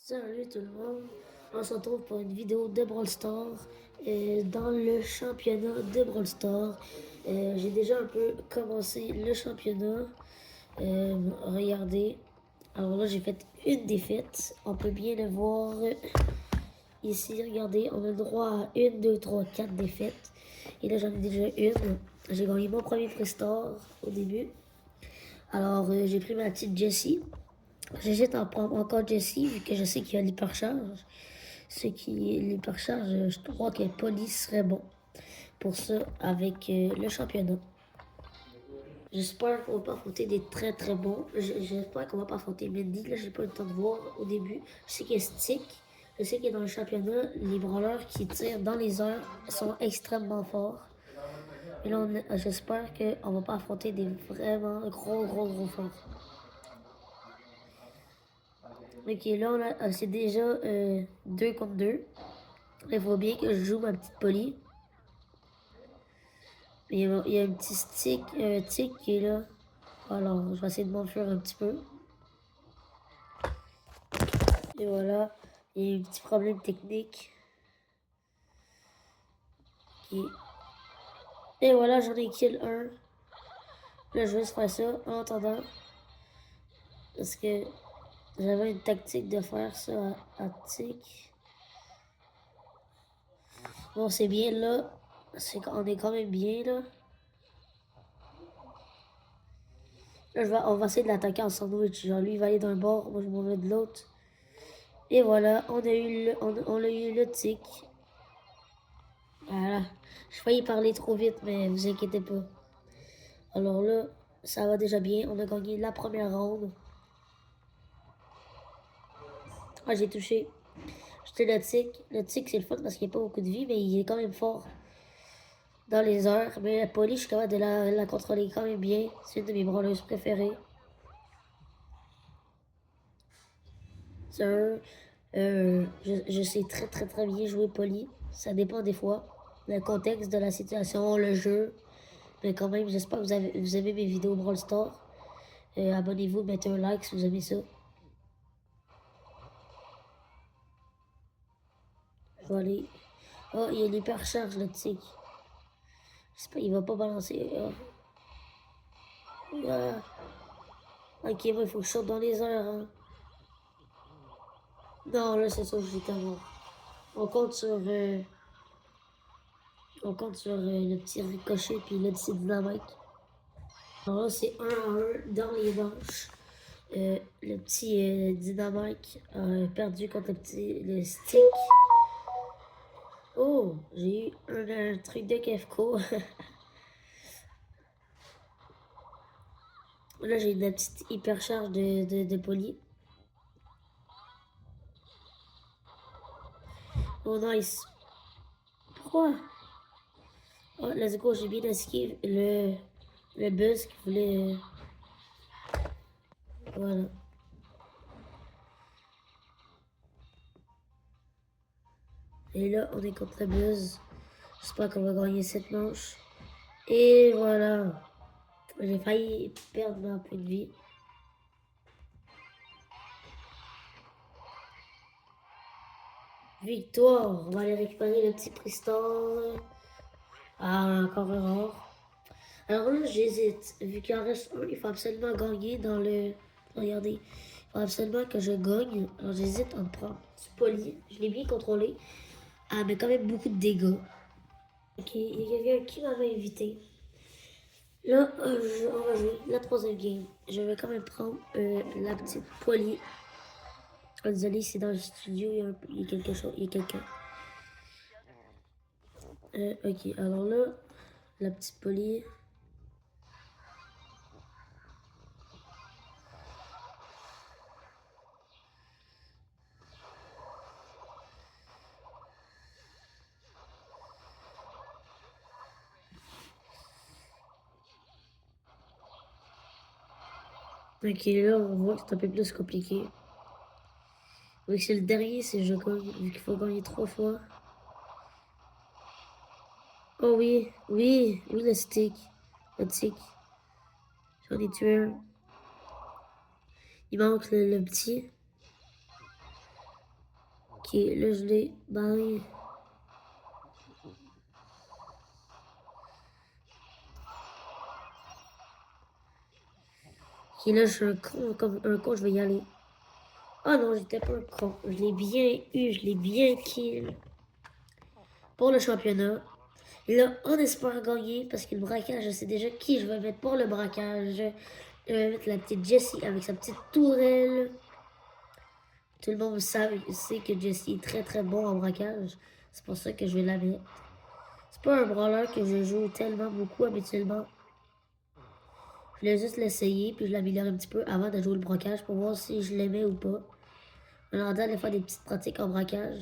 Salut tout le monde, on se retrouve pour une vidéo de Brawl Stars dans le championnat de Brawl Stars. J'ai déjà un peu commencé le championnat. Regardez, alors là j'ai fait une défaite, on peut bien le voir ici. Regardez, on a le droit à 1, 2, 3, 4 défaites. Et là j'en ai déjà une. J'ai gagné mon premier Prestar au début. Alors j'ai pris ma petite Jessie. J'hésite à en prendre encore Jessie, vu que je sais qu'il y a l'hypercharge. Ce qui est l'hypercharge, je crois que Police serait bon pour ça avec le championnat. J'espère qu'on va pas affronter des très très bons. J'espère qu'on va pas affronter Mendy. Là, j'ai pas eu le temps de voir au début. Je sais qu'il y a Stick. Je sais que dans le championnat, les brawlers qui tirent dans les airs sont extrêmement forts. Et là, j'espère qu'on va pas affronter des vraiment gros forts. Ok, là, c'est déjà 2 contre 2. Il faut bien que je joue ma petite Polly. Il y a un petit stick, un tic qui est là. Alors, je vais essayer de m'enfuir un petit peu. Et voilà, il y a eu un petit problème technique. Et voilà, j'en ai kill un. Là, je vais juste faire ça en attendant. Parce que j'avais une tactique de faire ça à tic. Bon, c'est bien là. On est quand même bien là. Là, on va essayer de l'attaquer en sandwich. Genre, lui, il va aller d'un bord, moi, je m'en vais de l'autre. Et voilà, on a eu le tic. Voilà. Je failli parler trop vite, mais vous inquiétez pas. Alors là, ça va déjà bien. On a gagné la première ronde. Ah, j'ai touché. J'étais le tic. Le tic, c'est le fun parce qu'il n'y a pas beaucoup de vie, mais il est quand même fort dans les airs. Mais la police, je suis capable de la contrôler quand même bien. C'est une de mes brawleuses préférées. Je sais très bien jouer Polly. Ça dépend des fois. Le contexte de la situation, le jeu. Mais quand même, j'espère que vous avez mes vidéos Brawl Stars. Abonnez-vous, mettez un like si vous aimez ça. Je vais aller. Oh, il y a l'hypercharge, le tic. J'espère qu'il va pas balancer. Ah. Ok, bon, il faut que je saute dans les airs. Hein. Non, là, c'est ça, je suis mort. On compte sur, le petit ricochet puis le petit dynamite. Alors là, c'est 1 à 1 dans les manches. Le petit dynamite a perdu contre le stick. Oh, j'ai eu un truc de Kefko. Là, j'ai une petite hypercharge de Poly. Oh, nice. Pourquoi? Oh, let's go, j'ai bien esquivé le buzz qui voulait... voilà. Et là, on est contre le buzz. J'espère qu'on va gagner cette manche. Et voilà. J'ai failli perdre un peu de vie. Victoire. On va aller récupérer le petit Priston. Ah, encore un rare. Alors là, j'hésite. Vu qu'il en reste un, il faut absolument gagner dans le... Regardez. Il faut absolument que je gagne. Alors j'hésite à me prendre du Poli. Je l'ai bien contrôlé. Ah, mais quand même beaucoup de dégâts. Ok, il y a quelqu'un qui m'avait invité. Là, on va jouer la troisième game. Je vais quand même prendre la petite Polly. Oh, désolé, c'est dans le studio, il y a quelque chose, il y a quelqu'un. Ok, alors là, la petite Polly. Ok, là, on voit que c'est un peu plus compliqué. Vu que c'est le dernier, c'est je gagne, vu qu'il faut gagner 3 fois. Oh oui, le stick. Le stick. J'en ai tué un. Il manque le petit. Ok, là je l'ai. Ben. Ok, là je suis un con, comme un con, je vais y aller. Ah non, j'étais pas un con. Je l'ai bien eu, je l'ai bien kill. Pour le championnat. Et là, on espère gagner parce que le braquage, je sais déjà qui je vais mettre pour le braquage. Je vais mettre la petite Jessie avec sa petite tourelle. Tout le monde sait que Jessie est très très bon en braquage. C'est pour ça que je vais la mettre. C'est pas un brawler que je joue tellement beaucoup habituellement. Je voulais juste l'essayer puis je l'améliore un petit peu avant de jouer le braquage pour voir si je l'aimais ou pas. On entend des fois des petites pratiques en braquage.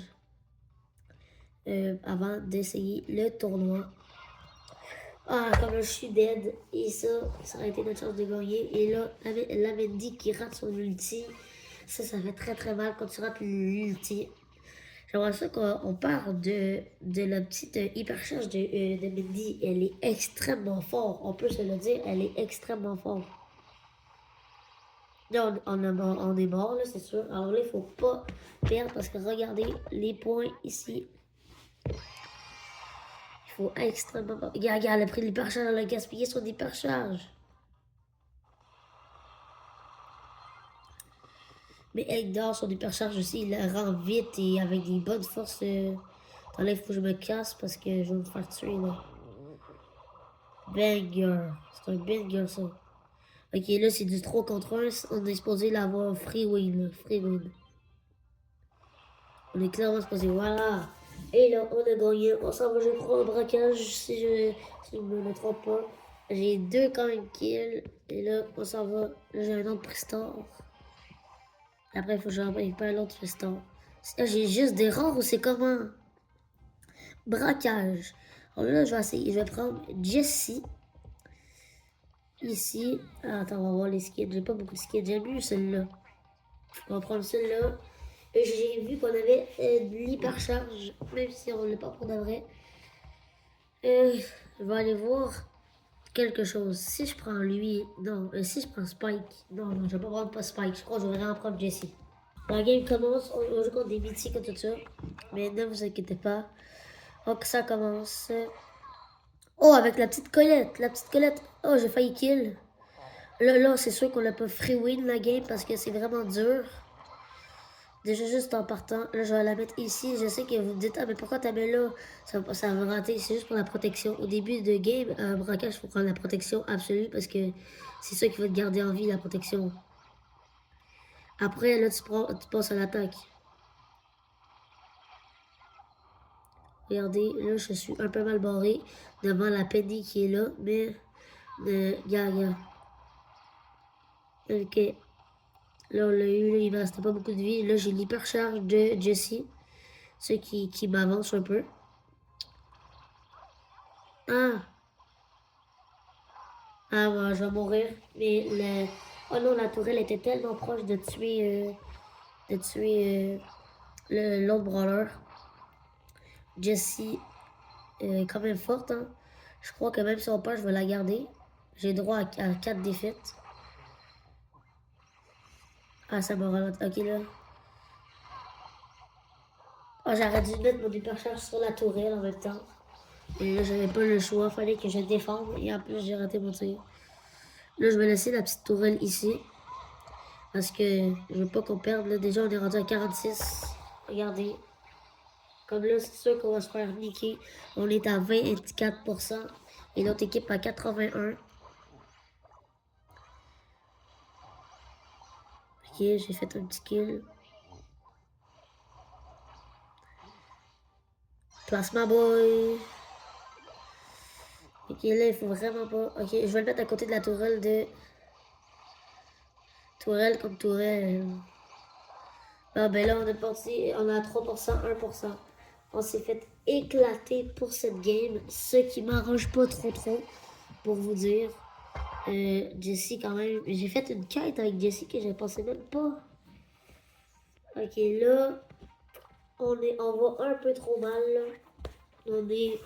Avant d'essayer le tournoi. Ah, comme là, je suis dead. Et ça aurait été notre chance de gagner. Et là, la Mendy qui rate son ulti. Ça fait très très mal quand tu rates l'ulti. J'aimerais ça qu'on parle de la petite hypercharge de Mendy. Elle est extrêmement forte. On peut se le dire, elle est extrêmement forte. Là, on est mort, là, c'est sûr. Alors là, il faut pas perdre parce que regardez les points ici. Il faut extrêmement... Regarde, elle a pris l'hypercharge, elle a gaspillé son hypercharge. Mais Eggdor, son hypercharge aussi, il la rend vite et avec des bonnes forces. Attends, là, il faut que je me casse parce que je vais me faire tuer, là. Banger. C'est un banger, ça. Ok, là, c'est du 3 contre 1. On est supposé l'avoir free win, là. Free win. On est clairement supposé, voilà. Et là, on a gagné. On s'en va, je prends un braquage si je me trompe pas. J'ai 2 quand même kills. Et là, on s'en va. Là, j'ai un autre Prestar. Après, il faut que je récupère l'autre Prestar. J'ai juste des rares ou c'est comment? Braquage. Alors là, je vais essayer. Je vais prendre Jessie. Ici. Ah, attends, on va voir les skins. J'ai pas beaucoup de skins. J'ai vu celle-là. On va prendre celle-là. J'ai vu qu'on avait de l'hypercharge, même si on ne l'a pas pour de vrai. Je vais aller voir quelque chose. Si je prends lui, non. Si je prends Spike, non, je vais pas prendre pas Spike. Je crois que je vais vraiment prendre Jessie. La game commence, on joue contre des mythiques et tout ça. Mais ne vous inquiétez pas. Donc ça commence. Oh, avec la petite Colette. La petite Colette. Oh, j'ai failli kill. Là, c'est sûr qu'on n'a pas free win la game parce que c'est vraiment dur. Déjà, juste en partant, là, je vais la mettre ici. Je sais que vous me dites, ah, mais pourquoi t'as mis là? Ça va rater. C'est juste pour la protection. Au début de game, un braquage, il faut prendre la protection absolue parce que c'est ça qui va te garder en vie, la protection. Après, là, tu passes à l'attaque. Regardez, là, je suis un peu mal barré devant la Penny qui est là, mais... Regarde. Ok. Là, on l'a eu, là, il me restait pas beaucoup de vie. Là, j'ai l'hypercharge de Jessie. Ce qui m'avance un peu. Ah! Ah, ouais, je vais mourir. Mais oh non, la tourelle était tellement proche de tuer... l'autre brawler. Jessie est quand même forte, hein. Je crois que même si on perd, je vais la garder. J'ai droit à 4 défaites. Ah, ça me ralenti. Ok, là. Ah, j'aurais dû mettre mon hypercharge sur la tourelle en même temps. Et là, j'avais pas le choix. Fallait que je défende. Et en plus, j'ai raté mon tir. Là, je vais laisser la petite tourelle ici. Parce que je veux pas qu'on perde. Là, déjà, on est rendu à 46. Regardez. Comme là, c'est sûr qu'on va se faire niquer. On est à 24%. Et notre équipe à 81. Ok, j'ai fait un petit kill. Placement boy. Ok, là, il faut vraiment pas... Ok, je vais le mettre à côté de la tourelle de... Tourelle comme tourelle. Ah, ben là, on est parti... On a 3%, 1%. On s'est fait éclater pour cette game. Ce qui m'arrange pas trop, pour vous dire. Jessie, quand même... J'ai fait une quête avec Jessie que je pensais même pas. Ok, là... On va un peu trop mal, là. On est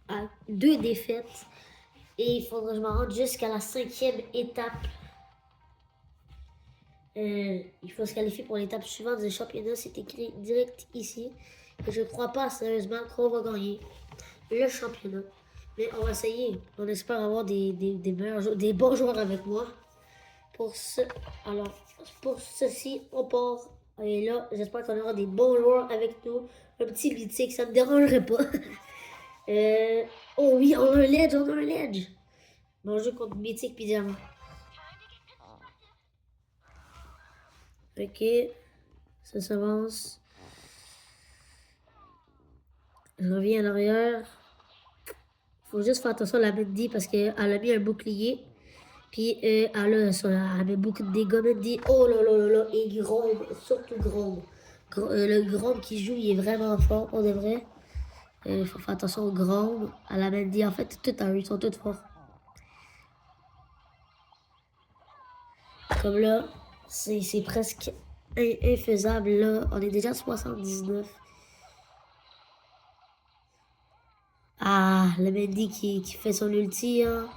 à 2 défaites. Et il faudrait que je me rende jusqu'à la 5e étape. Il faut se qualifier pour l'étape suivante du championnat. C'est écrit direct ici. Et je crois pas sérieusement qu'on va gagner le championnat. Mais on va essayer. On espère avoir des bons joueurs avec moi. Alors, pour ceci, on part. Et là, j'espère qu'on aura des bons joueurs avec nous. Un petit mythique, ça me dérangerait pas. Oh oui, on a un ledge, on a un ledge. Bon jeu contre mythique puis diamant. Ok, ça s'avance. Je reviens à l'arrière. Faut juste faire attention à la Mendy parce qu'elle a mis un bouclier. Puis elle a mis beaucoup de dégâts. Mendy, oh là là là là, et Grom, surtout Grom. Le Grom qui joue, il est vraiment fort, on devrait. Il faut faire attention au Grom, à la Mendy. En fait, tout à eux, ils sont tous forts. Comme là, c'est presque infaisable. Là, on est déjà à 79. Ah, le Mendy qui fait son ulti. Hein.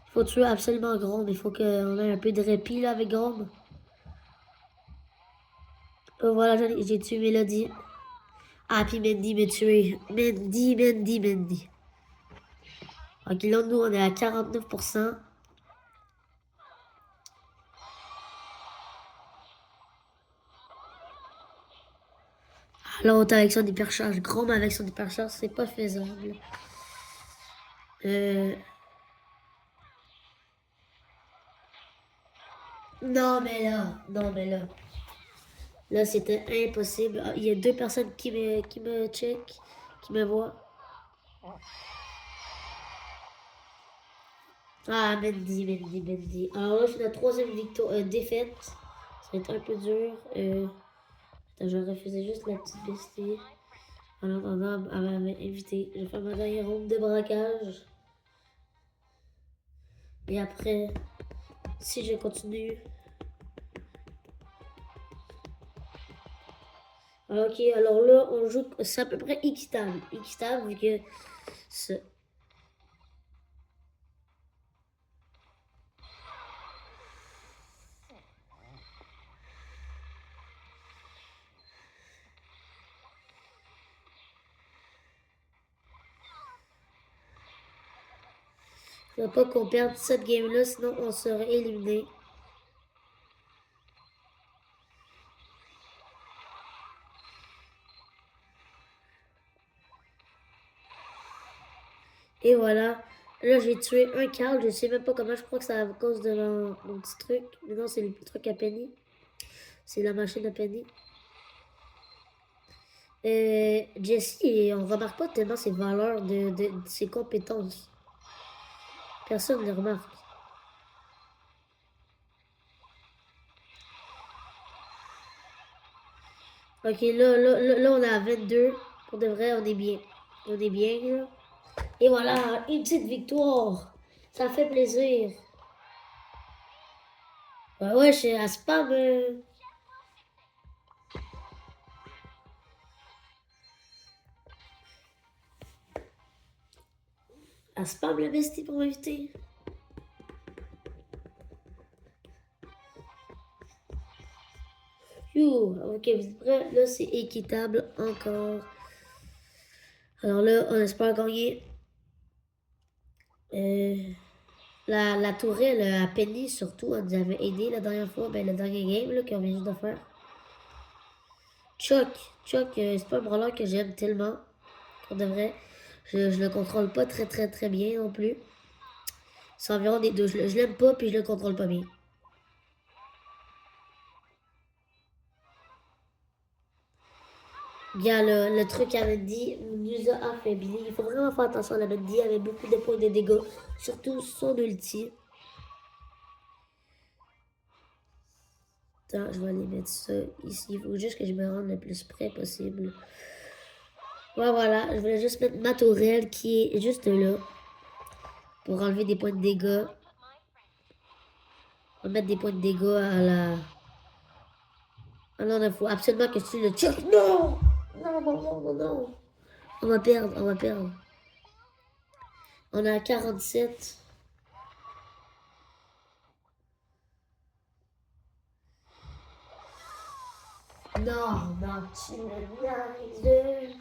Il faut tuer absolument Grom. Il faut qu'on ait un peu de répit là avec Grom. Oh, voilà, j'ai tué Mélodie. Ah, puis Mendy m'a tué. Mendy. Ok, là, nous, on est à 49%. L'autre avec son hypercharge. Grom avec son hypercharge, c'est pas faisable. Non, mais là. Là, c'était impossible. Ah, il y a deux personnes qui me check, qui me voient. Ah, Mendy. Alors là, c'est la troisième victoire, défaite. Ça va être un peu dur. Attends, je refusais juste la petite bestie. En attendant, elle m'avait invité. Je vais faire ma dernière ronde de braquage. Et après, si je continue. Ok, alors là, on joue. C'est à peu près équitable. Équitable, vu que. Ça ne va pas qu'on perde cette game-là, sinon on serait éliminé. Et voilà. Là, j'ai tué un Carl. Je sais même pas comment. Je crois que c'est à cause de mon petit truc. Mais non, c'est le truc à Penny. C'est la machine à Penny. Jessie, on remarque pas tellement ses valeurs de ses compétences. Personne ne les remarque. Ok, là, on est à 22. Pour de vrai, on est bien. On est bien, là. Et voilà, une petite victoire. Ça fait plaisir. Ouais, je suis à spam. À spam la bestie pour m'inviter. You, ok, vous êtes prêts? Là, c'est équitable encore. Alors là, on espère gagner. La tourelle à Penny, surtout, elle nous avait aidé la dernière fois. Ben, le dernier game là, qu'on vient juste de faire. Chuck, c'est pas un brawler que j'aime tellement. Pour de vrai. Je le contrôle pas très bien non plus. C'est environ des deux. Je l'aime pas, puis je le contrôle pas bien. Bien, le truc à Mendy nous a affaiblis. Il faut vraiment faire attention à la Mendy. Elle avait beaucoup de points de dégâts. Surtout son ulti. Attends, je vais aller mettre ça ici. Il faut juste que je me rende le plus près possible. Ouais, voilà. Je voulais juste mettre ma tourelle qui est juste là. Pour enlever des points de dégâts. On va mettre des points de dégâts à la... Ah non, il faut absolument que tu le check. Non! Non. On va perdre. On est à 47. Non, non, tu me niaises.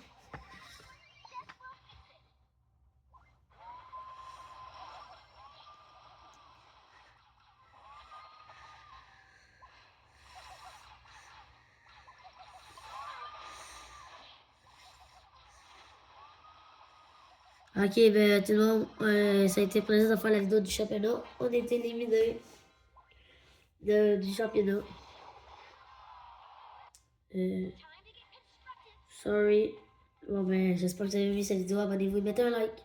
Ok, ben tout le monde, ça a été plaisir de faire la vidéo du championnat. On est éliminé du championnat. Sorry. Bon ben, j'espère que vous avez aimé cette vidéo. Abonnez-vous et mettez un like.